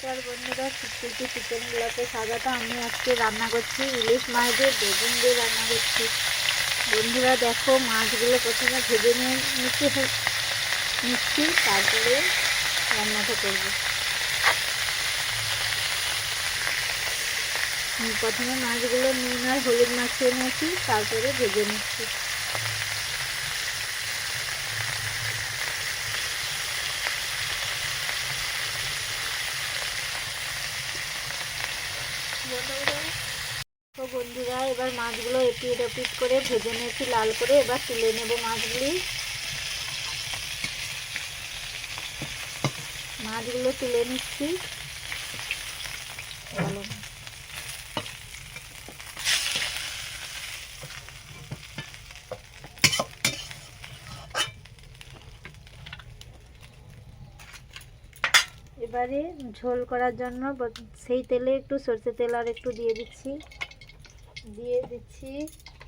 নমস্কার বন্ধুরা, সুপ্রীতি চিকেন ব্লগে স্বাগত। আমি আজকে রান্না করছি ইলিশ মাছ দিয়ে বেগুন দিয়ে রান্না করছি। বন্ধুরা দেখো, মাছগুলো প্রথমে ভেজে নিচ্ছি, তারপরে রান্নাটা করব। প্রথমে মাছগুলো নুন আর হলুদ মাখিয়ে নিয়েছি, তারপরে ভেজে নিচ্ছি। তো বন্ধুরা, এবার মাছগুলো এপিট ওপিট করে ভেজে নিয়েছি লাল করে। এবার তুলে নেব মাছগুলো তুলে নিচ্ছি। এবারে ঝোল করার জন্য সেই তেলে একটু সরষে তেল আর একটু দিয়ে দিচ্ছি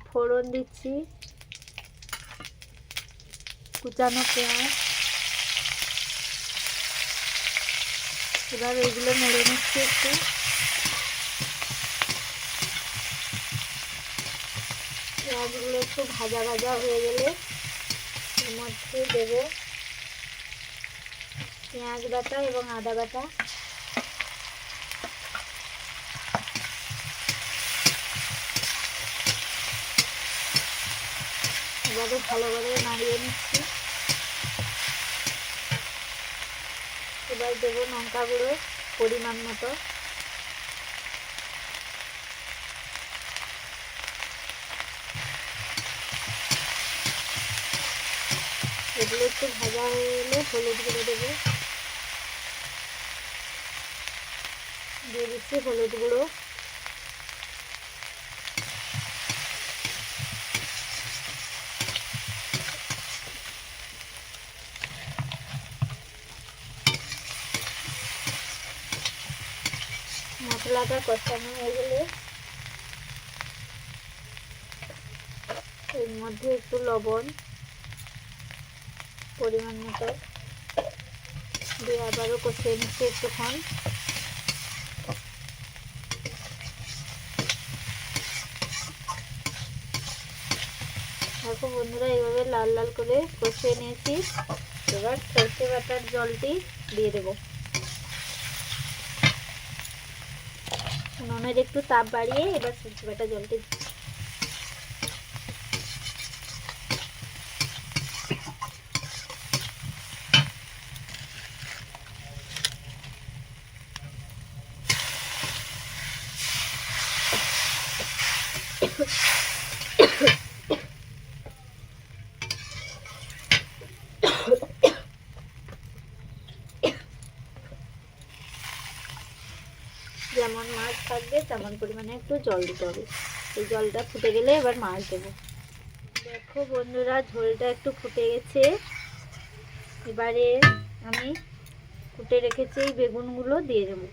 ফোড়ন দিচ্ছি কুচানো পেঁয়াজ। এবার এগুলো নেড়ে নিচ্ছি একটু। পেঁয়াজগুলো একটু ভাজা ভাজা হয়ে গেলে এর মধ্যে দেবো পেঁয়াজ বাটা এবং আদা বাটা। এবারে ভালো করে নাড়িয়ে নিচ্ছি। এবার দেবো লঙ্কা গুঁড়ো পরিমাণ মতো। এগুলো একটু ভাজা হয়ে গেলে হলুদ গুঁড়ো দেবো, দিয়ে দিচ্ছি হলুদ গুঁড়ো। মশলাটা কষানো হয়ে গেলে এর মধ্যে একটু লবণ পরিমাণ মতো দিয়ে আবারও কষিয়ে নিচ্ছি একটুক্ষণ। দেখো বন্ধুরা, এইভাবে লাল লাল করে কষিয়ে নিয়েছি। এবার সরষে বাটার জলটি দিয়ে দেবো। উনুনের একটু তাপ বাড়িয়ে এবার সরষে বাটার জলটি যেমন মাছ থাকবে তেমন পরিমাণে একটু জল দিতে হবে। এই জলটা ফুটে গেলে এবার মাছ দেবো। দেখো বন্ধুরা, ঝোলটা একটু ফুটে গেছে। এবারে আমি কুটে রেখেছি এই বেগুনগুলো দিয়ে দেবো।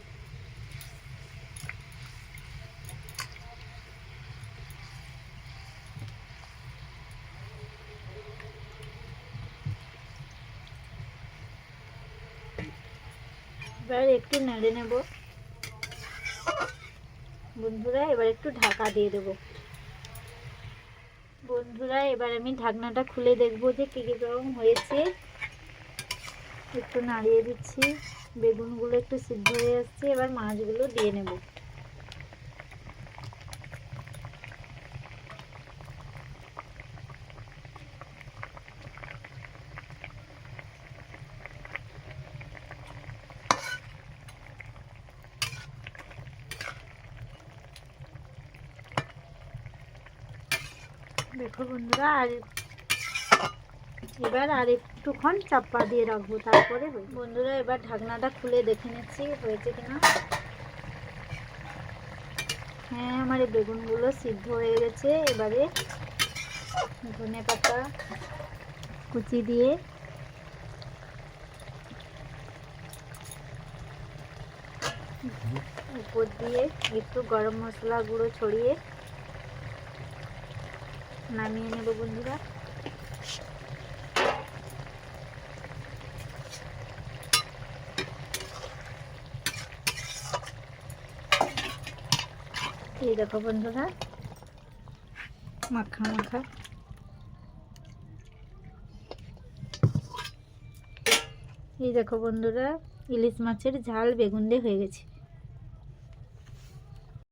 এবার একটু নেড়ে নেব বন্ধুরা। এবার একটু ঢাকা দিয়ে দেবো বন্ধুরা। এবার আমি ঢাকনাটা খুলে দেখবো যে কি রকম হয়েছে। একটু নাড়িয়ে দিচ্ছি, বেগুনগুলো একটু সিদ্ধ হয়ে আসছে। এবার মাছগুলো দিয়ে নেব। দেখো বন্ধুরা, এবার আর একটুক্ষণ চাপা দিয়ে রাখবো, তারপরে বন্ধুরা এবার ঢাকনাটা খুলে দেখে নিচ্ছি হয়েছে কিনা। হ্যাঁ, আমার এই বেগুনগুলো সিদ্ধ হয়ে গেছে। এবারে ধনে পাতা কুচি দিয়ে উপর দিয়ে একটু গরম মশলা গুঁড়ো ছড়িয়ে নামিয়ে নেব বন্ধুরা। এই দেখো বন্ধুরা, মাখা মাখা। এই দেখো বন্ধুরা, ইলিশ মাছের ঝাল বেগুন দিয়ে হয়ে গেছে।